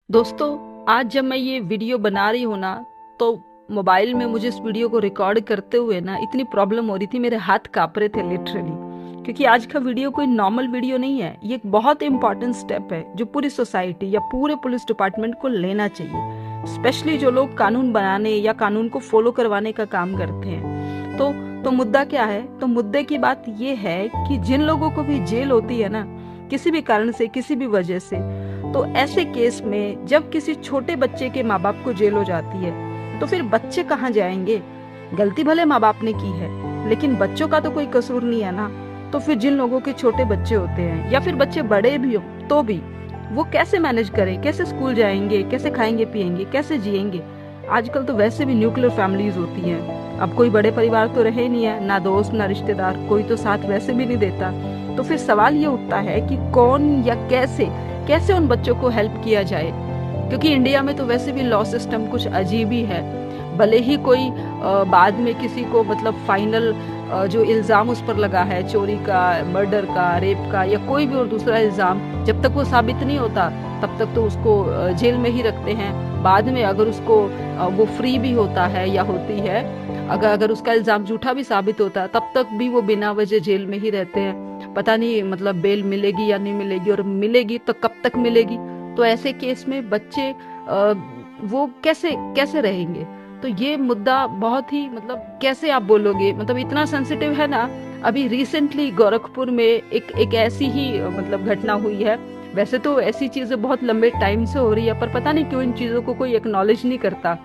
दोस्तों, आज जब मैं ये वीडियो बना रही हूँ ना, तो मोबाइल में मुझे इस वीडियो को रिकॉर्ड करते हुए ना इतनी प्रॉब्लम हो रही थी, मेरे हाथ कांप रहे थे लिटरली। क्योंकि आज का वीडियो कोई नॉर्मल वीडियो नहीं है, ये एक बहुत इंपॉर्टेंट स्टेप है जो पूरी सोसाइटी या पूरे पुलिस डिपार्टमेंट को लेना चाहिए, स्पेशली जो लोग कानून बनाने या कानून को फॉलो करवाने का काम करते हैं। तो मुद्दा क्या है? तो मुद्दे की बात ये है कि जिन लोगों को भी जेल होती है ना, किसी भी कारण से, किसी भी वजह से, तो ऐसे केस में जब किसी छोटे बच्चे के माँ बाप को जेल हो जाती है, तो फिर बच्चे कहाँ जाएंगे? गलती भले माँ बाप ने की है, लेकिन बच्चों का तो कोई कसूर नहीं है ना। तो फिर जिन लोगों के छोटे बच्चे होते हैं या फिर बच्चे बड़े भी हो, तो भी वो कैसे मैनेज करें? कैसे स्कूल जाएंगे? कैसे खाएंगे पिएंगे? कैसे जिएंगे? आजकल तो वैसे भी न्यूक्लियर फैमिलीज होती हैं। अब कोई बड़े परिवार तो रहे नहीं है, ना दोस्त ना रिश्तेदार, कोई तो साथ वैसे भी नहीं देता। तो फिर सवाल ये उठता है कि कौन या कैसे कैसे उन बच्चों को हेल्प किया जाए। क्योंकि इंडिया में तो वैसे भी लॉ सिस्टम कुछ अजीब ही है। भले ही कोई बाद में किसी को मतलब फाइनल जो इल्जाम उस पर लगा है, चोरी का, मर्डर का, रेप का या कोई भी और दूसरा इल्जाम, जब तक वो साबित नहीं होता तब तक तो उसको जेल में ही रखते हैं। बाद में अगर उसको वो फ्री भी होता है या होती है, अगर उसका इल्जाम झूठा भी साबित होता है, तब तक भी वो बिना वजह जेल में ही रहते हैं। पता नहीं मतलब बेल मिलेगी या नहीं मिलेगी, और मिलेगी तो कब तक मिलेगी। तो ऐसे केस में बच्चे वो कैसे कैसे रहेंगे? तो ये मुद्दा बहुत ही मतलब कैसे आप बोलोगे, मतलब इतना सेंसिटिव है ना। अभी रिसेंटली गोरखपुर में एक ऐसी ही मतलब घटना हुई है। वैसे तो ऐसी चीजें बहुत लंबे टाइम से हो रही है, पर पता नहीं क्यों इन चीजों को कोई एक्नॉलेज नहीं करता।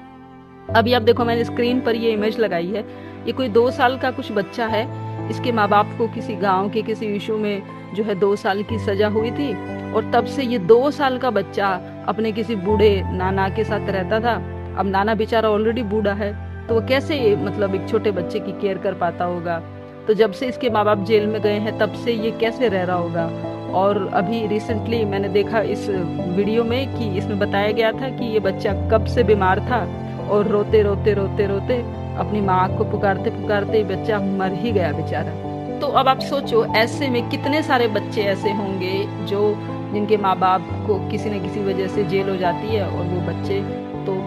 अभी आप देखो, मैंने स्क्रीन पर ये इमेज लगाई है। ये कोई 2 साल का कुछ बच्चा है। इसके माँ बाप को किसी गांव के किसी इशू में जो है 2 साल की सजा हुई थी, और तब से ये 2 साल का बच्चा अपने किसी बूढ़े नाना के साथ रहता था। अब नाना बेचारा ऑलरेडी बूढ़ा है, तो वो कैसे मतलब एक छोटे बच्चे की केयर कर पाता होगा? तो जब से इसके माँ बाप जेल में गए हैं, तब से ये कैसे रह रहा होगा? और अभी रिसेंटली मैंने देखा इस वीडियो में कि इसमें बताया गया था कि ये बच्चा कब से बीमार था, और रोते रोते रोते रोते अपनी माँ को पुकारते पुकारते बच्चा मर ही गया बेचारा। तो अब आप सोचो, ऐसे में कितने सारे बच्चे ऐसे होंगे जो जिनके माँ बाप को किसी न किसी वजह से जेल हो जाती है, और वो बच्चे तो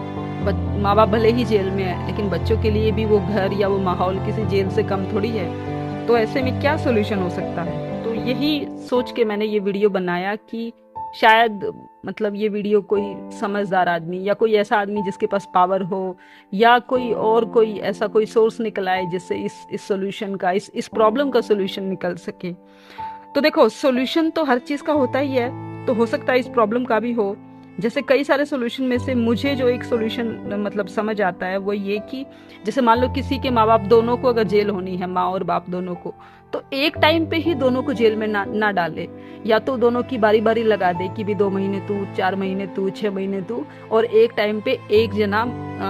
माँ बाप भले ही जेल में है, लेकिन बच्चों के लिए भी वो घर या वो माहौल किसी जेल से कम थोड़ी है। तो ऐसे में क्या सोल्यूशन हो सकता है? तो यही सोच के मैंने ये वीडियो बनाया कि शायद मतलब ये वीडियो कोई समझदार आदमी या कोई ऐसा आदमी जिसके पास पावर हो, या कोई ऐसा कोई सोर्स निकल आए जिससे इस सॉल्यूशन का, इस प्रॉब्लम का सॉल्यूशन निकल सके। तो देखो, सॉल्यूशन तो हर चीज का होता ही है, तो हो सकता है इस प्रॉब्लम का भी हो। जैसे कई सारे सॉल्यूशन में से मुझे जो एक सॉल्यूशन मतलब समझ आता है वो ये कि जैसे मान लो किसी के माँ बाप दोनों को अगर जेल होनी है, माँ और बाप दोनों को, तो एक टाइम पे ही दोनों को जेल में ना डाले। या तो दोनों की बारी बारी लगा दे कि भी 2 महीने तू, 4 महीने तू, 6 महीने तू, और एक टाइम पे एक जना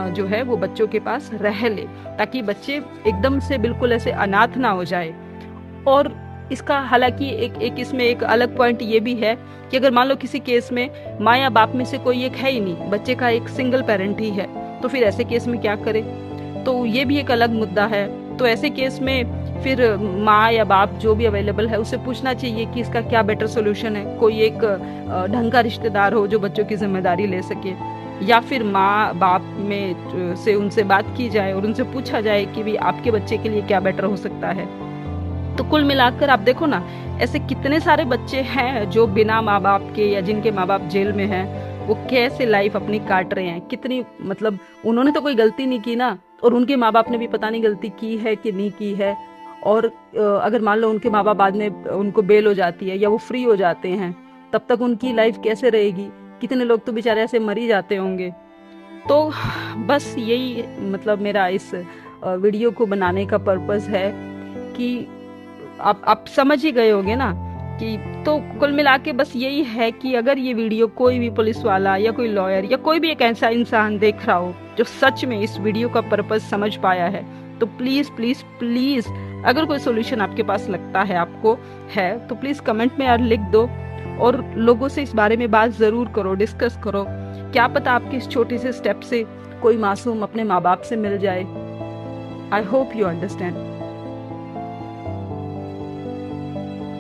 जो है वो बच्चों के पास रह ले, ताकि बच्चे एकदम से बिल्कुल ऐसे अनाथ ना हो जाए। और इसका हालांकि एक इसमें एक अलग पॉइंट ये भी है कि अगर मान लो किसी केस में माँ या बाप में से कोई एक है ही नहीं, बच्चे का एक सिंगल पेरेंट ही है, तो फिर ऐसे केस में क्या करे? तो ये भी एक अलग मुद्दा है। तो ऐसे केस में फिर माँ या बाप जो भी अवेलेबल है उससे पूछना चाहिए कि इसका क्या बेटर सोल्यूशन है। कोई एक ढंग का रिश्तेदार हो जो बच्चों की जिम्मेदारी ले सके, या फिर माँ बाप में से उनसे बात की जाए और उनसे पूछा जाए कि भी आपके बच्चे के लिए क्या बेटर हो सकता है। तो कुल मिलाकर आप देखो ना, ऐसे कितने सारे बच्चे हैं जो बिना माँ बाप के या जिनके माँ बाप जेल में हैं, वो कैसे लाइफ अपनी काट रहे हैं। कितनी मतलब उन्होंने तो कोई गलती नहीं की ना, और उनके माँ बाप ने भी पता नहीं गलती की है कि नहीं की है। और अगर मान लो उनके माँ बाप बाद में उनको बेल हो जाती है या वो फ्री हो जाते हैं, तब तक उनकी लाइफ कैसे रहेगी? कितने लोग तो बेचारे ऐसे मर ही जाते होंगे। तो बस यही मतलब मेरा इस वीडियो को बनाने का पर्पस है कि आप समझ ही गए होंगे ना कि, तो कुल मिला के बस यही है कि अगर ये वीडियो कोई भी पुलिस वाला या कोई लॉयर या कोई भी एक ऐसा इंसान देख रहा हो जो सच में इस वीडियो का पर्पस समझ पाया है, तो प्लीज प्लीज प्लीज, अगर कोई सोल्यूशन आपके पास लगता है, आपको है, तो प्लीज कमेंट में यार लिख दो, और लोगों से इस बारे में बात जरूर करो, डिस्कस करो। क्या पता आपकी इस छोटी से स्टेप से कोई मासूम अपने माँ बाप से मिल जाए। I hope you understand.